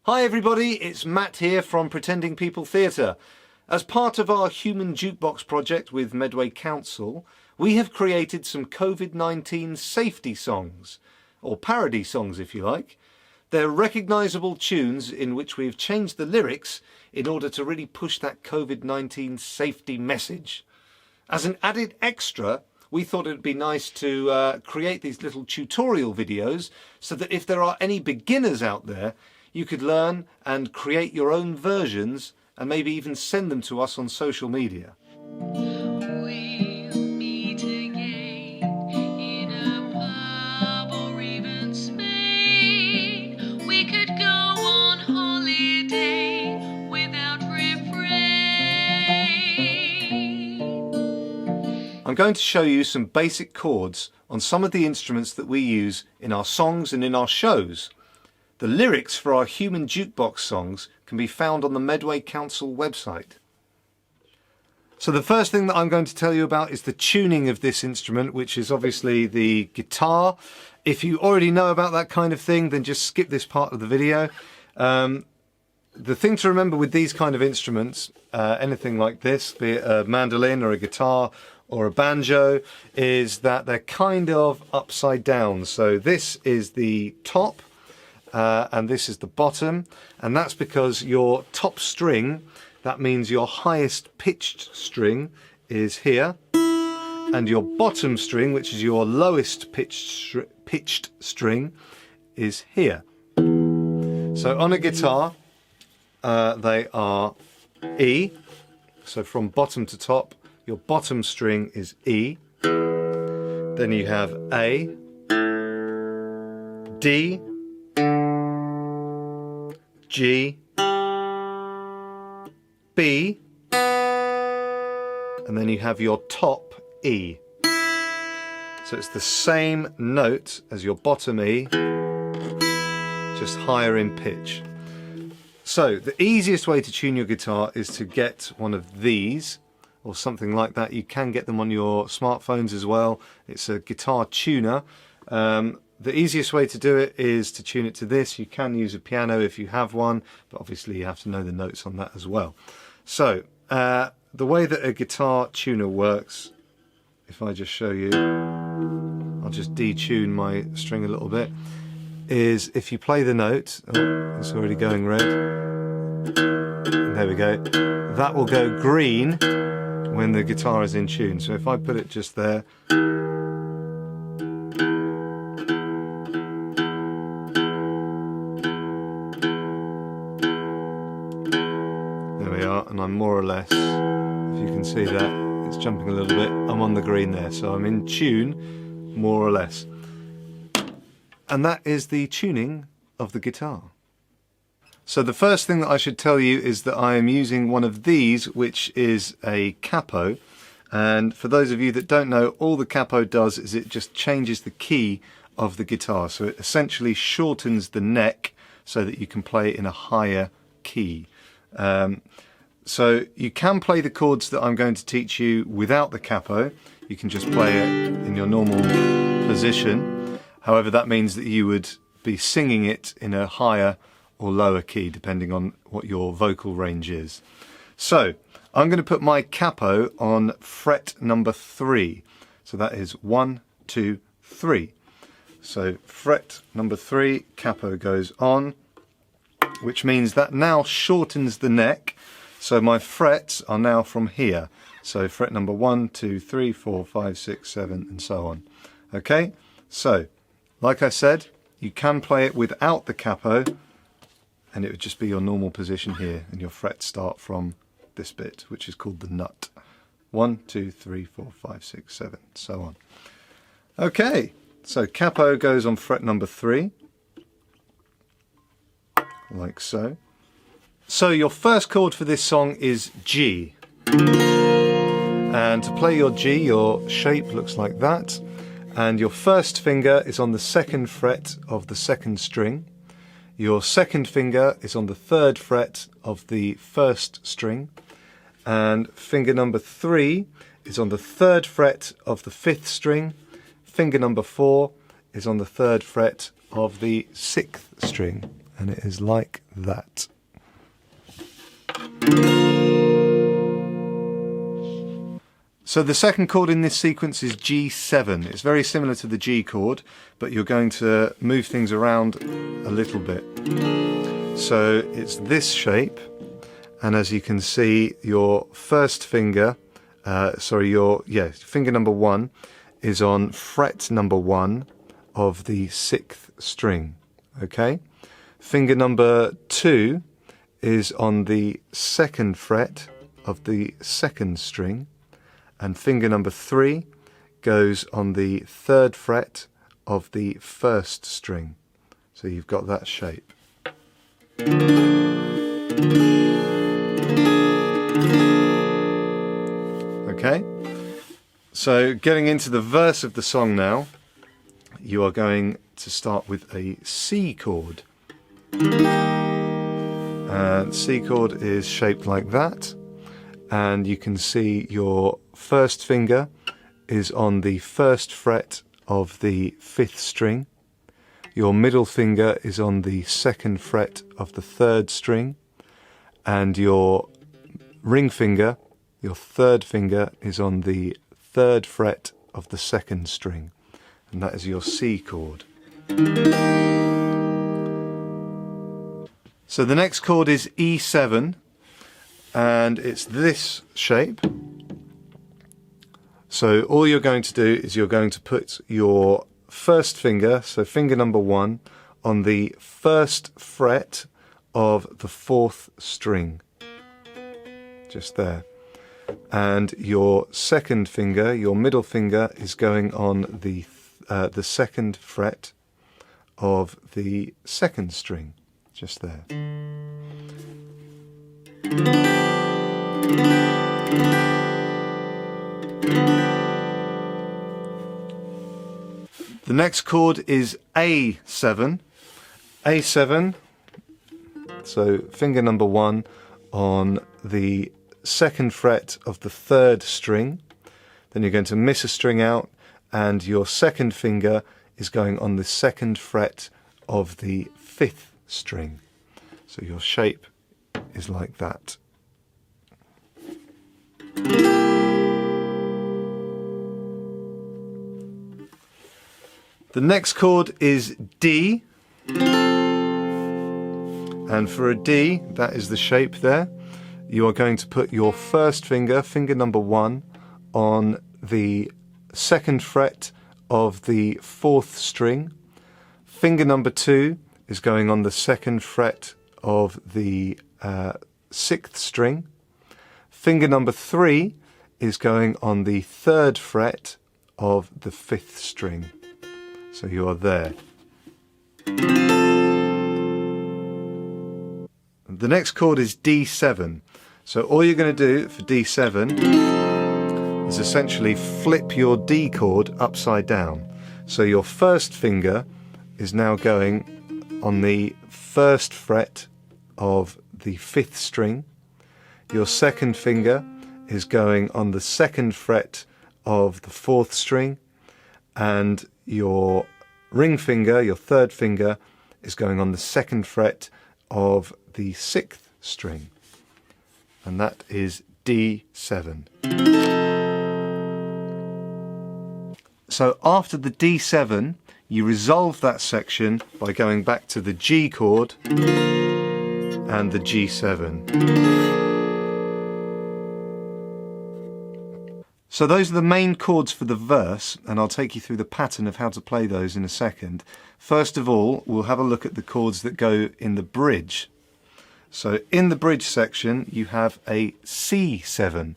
Hi everybody, it's Matt here from Pretending People Theatre. As part of our Human Jukebox project with Medway Council, we have created some COVID-19 safety songs, or parody songs if you like. They're recognisable tunes in which we've changed the lyrics in order to really push that COVID-19 safety message. As an added extra, we thought it would be nice to create these little tutorial videos so that if there are any beginners out there, you could learn and create your own versions and maybe even send them to us on social media. We'll meet again in a pub or even Spain. We could go on holiday without refrain. I'm going to show you some basic chords on some of the instruments that we use in our songs and in our shows. The lyrics for our Human Jukebox songs can be found on the Medway Council website. So the first thing that I'm going to tell you about is the tuning of this instrument, which is obviously the guitar. If you already know about that kind of thing, then just skip this part of the video. The thing to remember with these kind of instruments, anything like this, be it a mandolin or a guitar or a banjo, is that they're kind of upside down. So this is the top. And this is the bottom, and that's because your top string, that means your highest pitched string, is here, and your bottom string, which is your lowest pitched string, is here. So on a guitar, they are E, so from bottom to top, your bottom string is E, then you have A, D, G, B, and then you have your top E. So it's the same note as your bottom E, just higher in pitch. So the easiest way to tune your guitar is to get one of these or something like that. You can get them on your smartphones as well. It's a guitar tuner. The easiest way to do it is to tune it to this. You can use a piano if you have one, but obviously you have to know the notes on that as well. So the way that a guitar tuner works, if I just show you, I'll just detune my string a little bit, is if you play the note, oh, it's already going red, there we go, that will go green when the guitar is in tune. So if I put it just there, and I'm more or less, if you can see that, it's jumping a little bit, I'm on the green there, so I'm in tune, more or less. And that is the tuning of the guitar. So the first thing that I should tell you is that I am using one of these, which is a capo. And for those of you that don't know, all the capo does is it just changes the key of the guitar. So it essentially shortens the neck so that you can play in a higher key. So you can play the chords that I'm going to teach you without the capo. You can just play it in your normal position. However, that means that you would be singing it in a higher or lower key, depending on what your vocal range is. So I'm going to put my capo on fret number 3. So that is 1, 2, 3. So fret number 3, capo goes on, which means that now shortens the neck. So my frets are now from here. So fret number 1, 2, 3, 4, 5, 6, 7, and so on. Okay, so like I said, you can play it without the capo, and it would just be your normal position here, and your frets start from this bit, which is called the nut. 1, 2, 3, 4, 5, 6, 7, so on. Okay, so capo goes on fret number 3, like so. So your first chord for this song is G. And to play your G, your shape looks like that. And your first finger is on the 2nd fret of the 2nd string. Your second finger is on the 3rd fret of the 1st string. And finger number 3 is on the 3rd fret of the 5th string. Finger number 4 is on the 3rd fret of the 6th string. and it is like that. So the second chord in this sequence is G7. It's very similar to the G chord, but you're going to move things around a little bit. So it's this shape, and as you can see, your first finger, finger number 1 is on fret number 1 of the 6th string. Okay? Finger number 2 is on the 2nd fret of the 2nd string, and finger number 3 goes on the 3rd fret of the 1st string. So you've got that shape. Okay, so getting into the verse of the song now, you are going to start with a C chord. And C chord is shaped like that, and you can see your first finger is on the 1st fret of the 5th string. Your middle finger is on the 2nd fret of the 3rd string, and your ring finger, your 3rd finger, is on the 3rd fret of the 2nd string, and that is your C chord. So the next chord is E7, and it's this shape. So all you're going to do is you're going to put your first finger, so finger number 1, on the 1st fret of the 4th string, just there. And your second finger, your middle finger, is going on the 2nd fret of the 2nd string, just there. The next chord is A7. A7, so finger number 1 on the 2nd fret of the 3rd string. Then you're going to miss a string out, and your second finger is going on the 2nd fret of the 5th string. So your shape is like that. The next chord is D, and for a D, that is the shape there. You are going to put your first finger, finger number 1, on the 2nd fret of the 4th string. Finger number 2 is going on the 2nd fret of the 6th string. Finger number 3 is going on the 3rd fret of the 5th string. So you are there. The next chord is D7. So all you're going to do for D7 is essentially flip your D chord upside down. So your first finger is now going on the 1st fret of the 5th string. Your second finger is going on the 2nd fret of the 4th string, and your ring finger, your 3rd finger, is going on the 2nd fret of the 6th string, and that is D7. So after the D7, you resolve that section by going back to the G chord and the G7. So those are the main chords for the verse, and I'll take you through the pattern of how to play those in a second. First of all, we'll have a look at the chords that go in the bridge. So in the bridge section, you have a C7.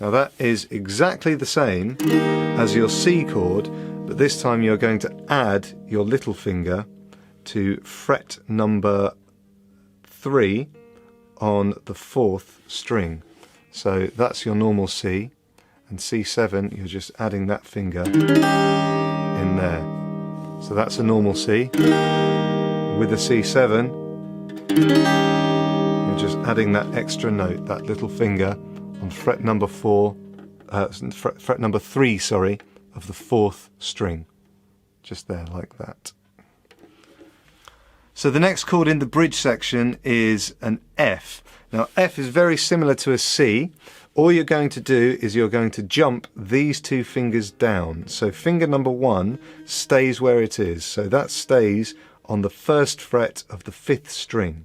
Now that is exactly the same as your C chord, but this time you're going to add your little finger to fret number 3 on the 4th string. So that's your normal C. And C7, you're just adding that finger in there. So that's a normal C. With a C7, you're just adding that extra note, that little finger on fret number 3, sorry, of the 4th string. Just there, like that. So the next chord in the bridge section is an F. Now F is very similar to a C. All you're going to do is you're going to jump these two fingers down. So finger number 1 stays where it is. So that stays on the 1st fret of the 5th string.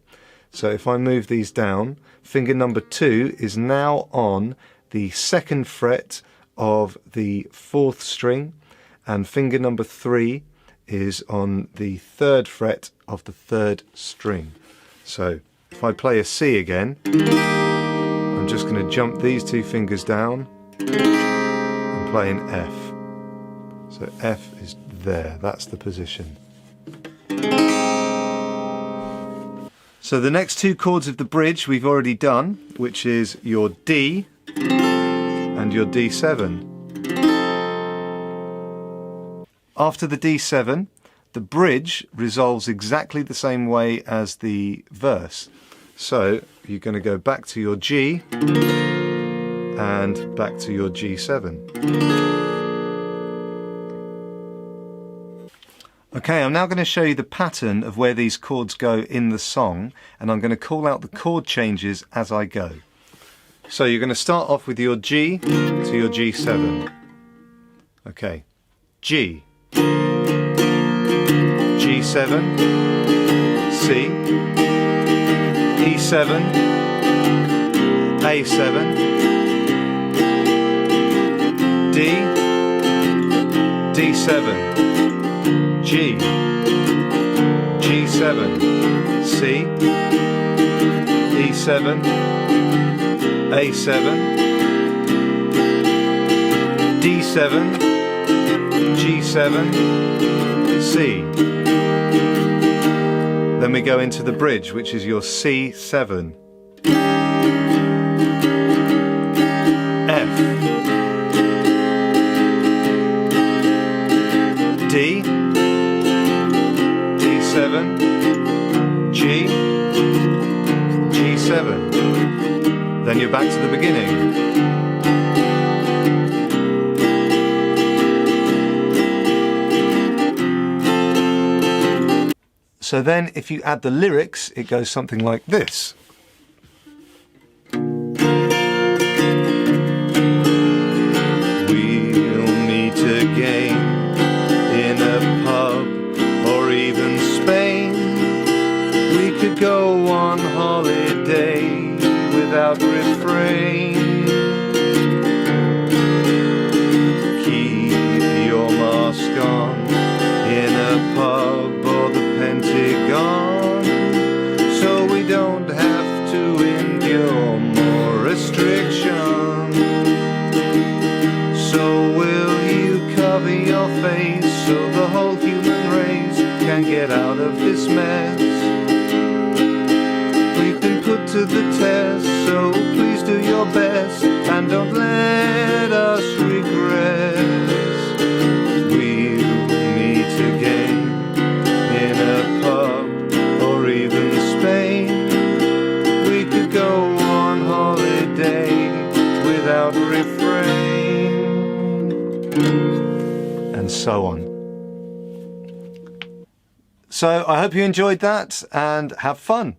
So if I move these down, finger number 2 is now on the 2nd fret of the 4th string, and finger number 3 is on the 3rd fret of the 3rd string. So if I play a C again, I'm just going to jump these two fingers down and play an F. So F is there, that's the position. So the next two chords of the bridge we've already done, which is your D and your D7. After the D7, the bridge resolves exactly the same way as the verse. So you're going to go back to your G and back to your G7. Okay, I'm now going to show you the pattern of where these chords go in the song, and I'm going to call out the chord changes as I go. So you're going to start off with your G to your G7. Okay, G, G7, C, E7, A7, D, D7, G, G7, C, E7, A7, D7, G7, C. Then we go into the bridge, which is your C7, F, D, D7, G, G7. Then you're back to the beginning. So then if you add the lyrics, it goes something like this. We'll meet again in a pub or even Spain. We could go on holiday without refrain. Keep your mask on in a pub or the Pentagon, so we don't have to endure more restriction. So will you cover your face so the whole human race can get out of this mess? We've been put to the test, so please do your best and don't let us regress. We'll meet again in a pub or even Spain. We could go on holiday without refrain, and so on. So I hope you enjoyed that and have fun.